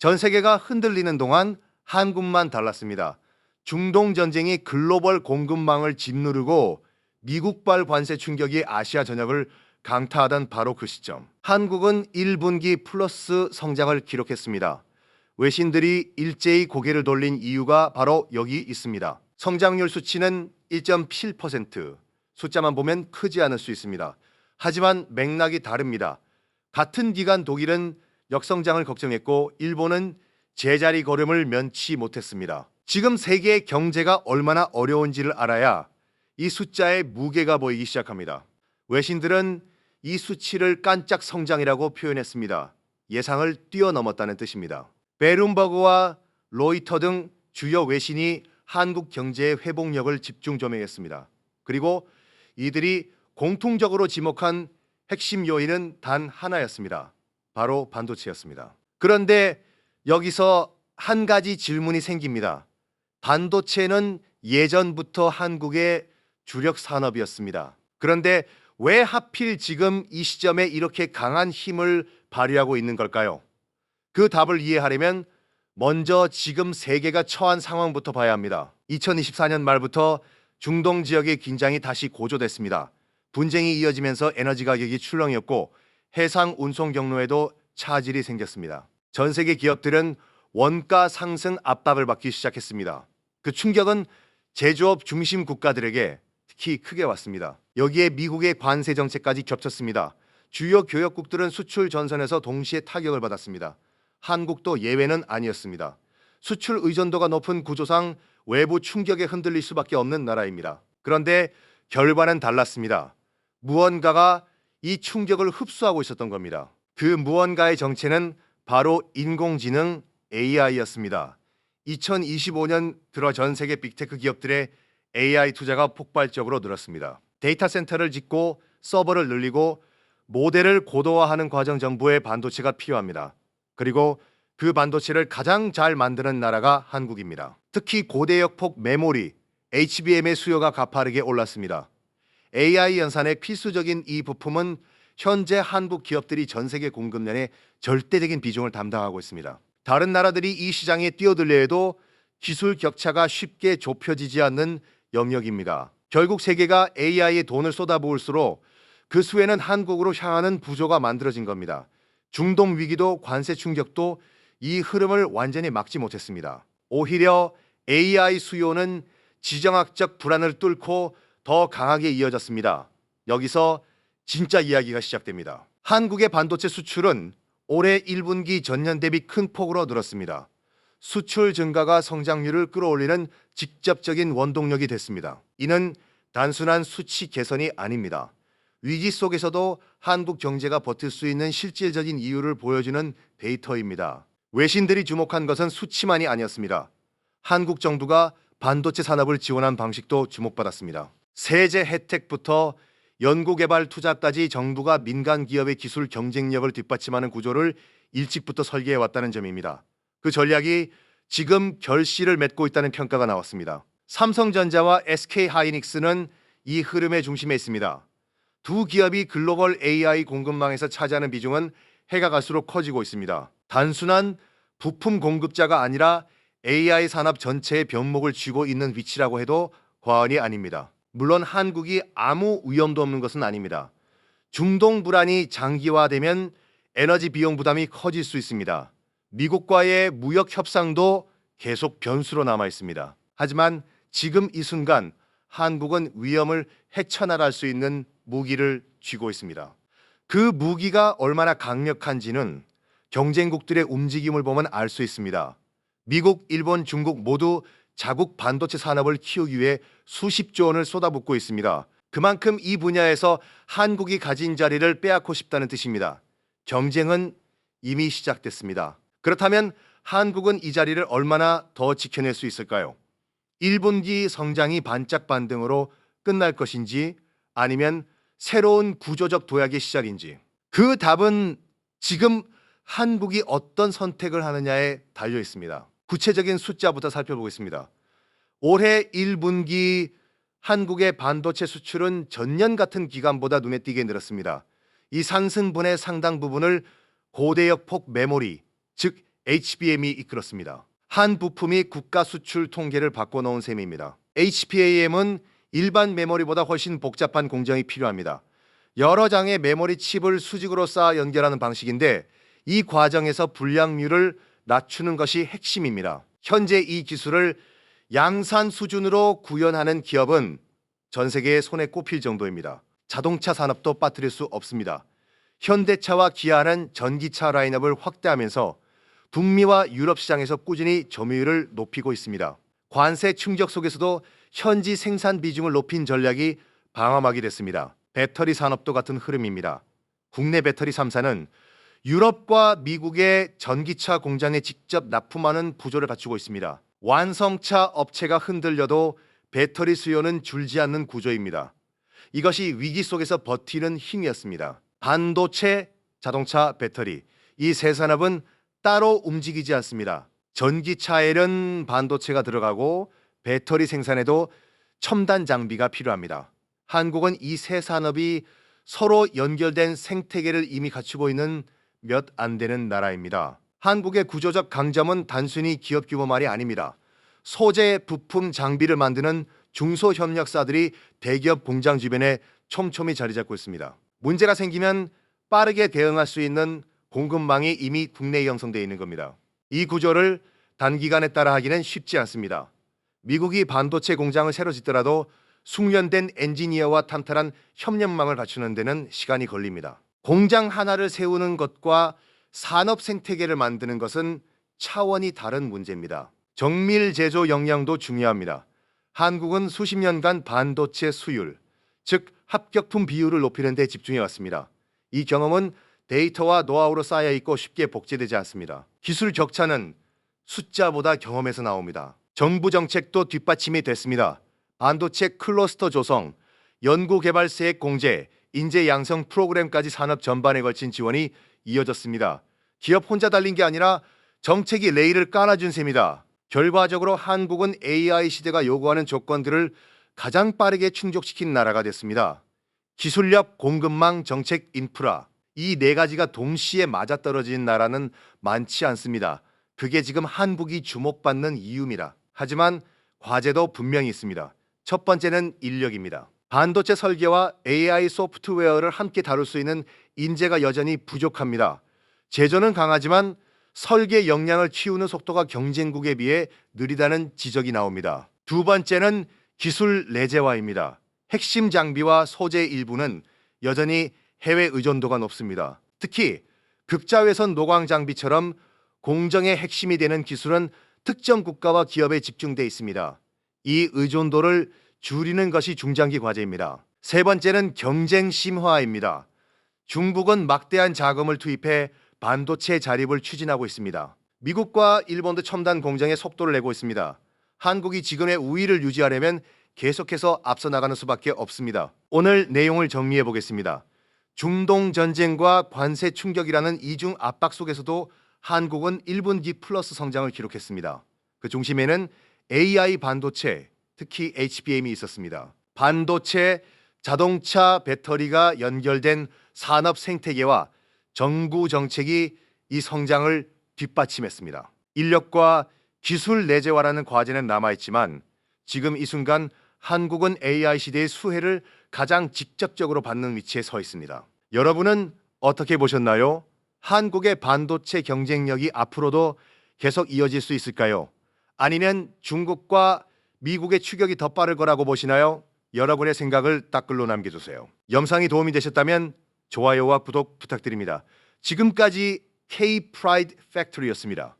전 세계가 흔들리는 동안 한국만 달랐습니다. 중동 전쟁이 글로벌 공급망을 짓누르고 미국발 관세 충격이 아시아 전역을 강타하던 바로 그 시점. 한국은 1분기 플러스 성장을 기록했습니다. 외신들이 일제히 고개를 돌린 이유가 바로 여기 있습니다. 성장률 수치는 1.7%. 숫자만 보면 크지 않을 수 있습니다. 하지만 맥락이 다릅니다. 같은 기간 독일은 역성장을 걱정했고 일본은 제자리 걸음을 면치 못했습니다. 지금 세계의 경제가 얼마나 어려운지를 알아야 이 숫자의 무게가 보이기 시작합니다. 외신들은 이 수치를 깜짝 성장이라고 표현했습니다. 예상을 뛰어넘었다는 뜻입니다. 베룸버그와 로이터 등 주요 외신이 한국 경제의 회복력을 집중 조명했습니다. 그리고 이들이 공통적으로 지목한 핵심 요인은 단 하나였습니다. 바로 반도체였습니다. 그런데 여기서 한 가지 질문이 생깁니다. 반도체는 예전부터 한국의 주력 산업이었습니다. 그런데 왜 하필 지금 이 시점에 이렇게 강한 힘을 발휘하고 있는 걸까요? 그 답을 이해하려면 먼저 지금 세계가 처한 상황부터 봐야 합니다. 2024년 말부터 중동 지역의 긴장이 다시 고조됐습니다. 분쟁이 이어지면서 에너지 가격이 출렁이었고 해상 운송 경로에도 차질이 생겼습니다. 전 세계 기업들은 원가 상승 압박을 받기 시작했습니다. 그 충격은 제조업 중심 국가들에게 특히 크게 왔습니다. 여기에 미국의 관세 정책까지 겹쳤습니다. 주요 교역국들은 수출 전선에서 동시에 타격을 받았습니다. 한국도 예외는 아니었습니다. 수출 의존도가 높은 구조상 외부 충격에 흔들릴 수밖에 없는 나라입니다. 그런데 결과는 달랐습니다. 무언가가 이 충격을 흡수하고 있었던 겁니다. 그 무언가의 정체는 바로 인공지능 AI였습니다. 2025년 들어 전 세계 빅테크 기업들의 AI 투자가 폭발적으로 늘었습니다. 데이터 센터를 짓고 서버를 늘리고 모델을 고도화하는 과정 전부에 반도체가 필요합니다. 그리고 그 반도체를 가장 잘 만드는 나라가 한국입니다. 특히 고대역폭 메모리, HBM의 수요가 가파르게 올랐습니다. AI 연산의 필수적인 이 부품은 현재 한국 기업들이 전 세계 공급량의 절대적인 비중을 담당하고 있습니다. 다른 나라들이 이 시장에 뛰어들려 해도 기술 격차가 쉽게 좁혀지지 않는 영역입니다. 결국 세계가 AI에 돈을 쏟아부을수록 그 수에는 한국으로 향하는 구조가 만들어진 겁니다. 중동 위기도 관세 충격도 이 흐름을 완전히 막지 못했습니다. 오히려 AI 수요는 지정학적 불안을 뚫고 더 강하게 이어졌습니다. 여기서 진짜 이야기가 시작됩니다. 한국의 반도체 수출은 올해 1분기 전년 대비 큰 폭으로 늘었습니다. 수출 증가가 성장률을 끌어올리는 직접적인 원동력이 됐습니다. 이는 단순한 수치 개선이 아닙니다. 위기 속에서도 한국 경제가 버틸 수 있는 실질적인 이유를 보여주는 데이터입니다. 외신들이 주목한 것은 수치만이 아니었습니다. 한국 정부가 반도체 산업을 지원한 방식도 주목받았습니다. 세제 혜택부터 연구개발 투자까지 정부가 민간 기업의 기술 경쟁력을 뒷받침하는 구조를 일찍부터 설계해 왔다는 점입니다. 그 전략이 지금 결실을 맺고 있다는 평가가 나왔습니다. 삼성전자와 SK하이닉스는 이 흐름의 중심에 있습니다. 두 기업이 글로벌 AI 공급망에서 차지하는 비중은 해가 갈수록 커지고 있습니다. 단순한 부품 공급자가 아니라 AI 산업 전체의 병목을 쥐고 있는 위치라고 해도 과언이 아닙니다. 물론 한국이 아무 위험도 없는 것은 아닙니다. 중동 불안이 장기화되면 에너지 비용 부담이 커질 수 있습니다. 미국과의 무역 협상도 계속 변수로 남아 있습니다. 하지만 지금 이 순간 한국은 위험을 헤쳐나갈 수 있는 무기를 쥐고 있습니다. 그 무기가 얼마나 강력한지는 경쟁국들의 움직임을 보면 알 수 있습니다. 미국, 일본, 중국 모두 자국 반도체 산업을 키우기 위해 수십조 원을 쏟아붓고 있습니다. 그만큼 이 분야에서 한국이 가진 자리를 빼앗고 싶다는 뜻입니다. 경쟁은 이미 시작됐습니다. 그렇다면 한국은 이 자리를 얼마나 더 지켜낼 수 있을까요? 1분기 성장이 반짝 반등으로 끝날 것인지 아니면 새로운 구조적 도약의 시작인지 그 답은 지금 한국이 어떤 선택을 하느냐에 달려 있습니다. 구체적인 숫자부터 살펴보겠습니다. 올해 1분기 한국의 반도체 수출은 전년 같은 기간보다 눈에 띄게 늘었습니다. 이 상승분의 상당 부분을 고대역폭 메모리, 즉 HBM이 이끌었습니다. 한 부품이 국가 수출 통계를 바꿔놓은 셈입니다. HBM은 일반 메모리보다 훨씬 복잡한 공정이 필요합니다. 여러 장의 메모리 칩을 수직으로 쌓아 연결하는 방식인데 이 과정에서 불량률을 낮추는 것이 핵심입니다. 현재 이 기술을 양산 수준으로 구현하는 기업은 전 세계에 손에 꼽힐 정도입니다. 자동차 산업도 빠뜨릴 수 없습니다. 현대차와 기아는 전기차 라인업을 확대하면서 북미와 유럽 시장에서 꾸준히 점유율을 높이고 있습니다. 관세 충격 속에서도 현지 생산 비중을 높인 전략이 방어막이 됐습니다. 배터리 산업도 같은 흐름입니다. 국내 배터리 3사는 유럽과 미국의 전기차 공장에 직접 납품하는 부조를 갖추고 있습니다. 완성차 업체가 흔들려도 배터리 수요는 줄지 않는 구조입니다. 이것이 위기 속에서 버티는 힘이었습니다. 반도체, 자동차, 배터리 이 세 산업은 따로 움직이지 않습니다. 전기차에는 반도체가 들어가고 배터리 생산에도 첨단 장비가 필요합니다. 한국은 이 세 산업이 서로 연결된 생태계를 이미 갖추고 있는 몇 안 되는 나라입니다. 한국의 구조적 강점은 단순히 기업 규모만이 아닙니다. 소재, 부품, 장비를 만드는 중소협력사들이 대기업 공장 주변에 촘촘히 자리 잡고 있습니다. 문제가 생기면 빠르게 대응할 수 있는 공급망이 이미 국내에 형성되어 있는 겁니다. 이 구조를 단기간에 따라하기는 쉽지 않습니다. 미국이 반도체 공장을 새로 짓더라도 숙련된 엔지니어와 탄탄한 협력망을 갖추는 데는 시간이 걸립니다. 공장 하나를 세우는 것과 산업 생태계를 만드는 것은 차원이 다른 문제입니다. 정밀 제조 역량도 중요합니다. 한국은 수십 년간 반도체 수율, 즉 합격품 비율을 높이는 데 집중해 왔습니다. 이 경험은 데이터와 노하우로 쌓여 있고 쉽게 복제되지 않습니다. 기술 격차는 숫자보다 경험에서 나옵니다. 정부 정책도 뒷받침이 됐습니다. 반도체 클러스터 조성, 연구개발세액 공제, 인재 양성 프로그램까지 산업 전반에 걸친 지원이 이어졌습니다. 기업 혼자 달린 게 아니라 정책이 레일을 깔아준 셈이다. 결과적으로 한국은 AI 시대가 요구하는 조건들을 가장 빠르게 충족시킨 나라가 됐습니다. 기술력, 공급망, 정책, 인프라 이 네 가지가 동시에 맞아떨어진 나라는 많지 않습니다. 그게 지금 한국이 주목받는 이유입니다. 하지만 과제도 분명히 있습니다. 첫 번째는 인력입니다. 반도체 설계와 AI 소프트웨어를 함께 다룰 수 있는 인재가 여전히 부족합니다. 제조는 강하지만 설계 역량을 키우는 속도가 경쟁국에 비해 느리다는 지적이 나옵니다. 두 번째는 기술 내재화입니다. 핵심 장비와 소재 일부는 여전히 해외 의존도가 높습니다. 특히 극자외선 노광 장비처럼 공정의 핵심이 되는 기술은 특정 국가와 기업에 집중돼 있습니다. 이 의존도를 줄이는 것이 중장기 과제입니다. 세 번째는 경쟁 심화입니다. 중국은 막대한 자금을 투입해 반도체 자립을 추진하고 있습니다. 미국과 일본도 첨단 공정에 속도를 내고 있습니다. 한국이 지금의 우위를 유지하려면 계속해서 앞서 나가는 수밖에 없습니다. 오늘 내용을 정리해 보겠습니다. 중동 전쟁과 관세 충격이라는 이중 압박 속에서도 한국은 1분기 플러스 성장을 기록했습니다. 그 중심에는 AI 반도체, 특히 HBM이 있었습니다. 반도체, 자동차, 배터리가 연결된 산업 생태계와 정부 정책이 이 성장을 뒷받침했습니다. 인력과 기술 내재화라는 과제는 남아있지만 지금 이 순간 한국은 AI 시대의 수혜를 가장 직접적으로 받는 위치에 서 있습니다. 여러분은 어떻게 보셨나요? 한국의 반도체 경쟁력이 앞으로도 계속 이어질 수 있을까요? 아니면 중국과 미국의 추격이 더 빠를 거라고 보시나요? 여러분의 생각을 댓글로 남겨주세요. 영상이 도움이 되셨다면 좋아요와 구독 부탁드립니다. 지금까지 K-Pride Factory였습니다.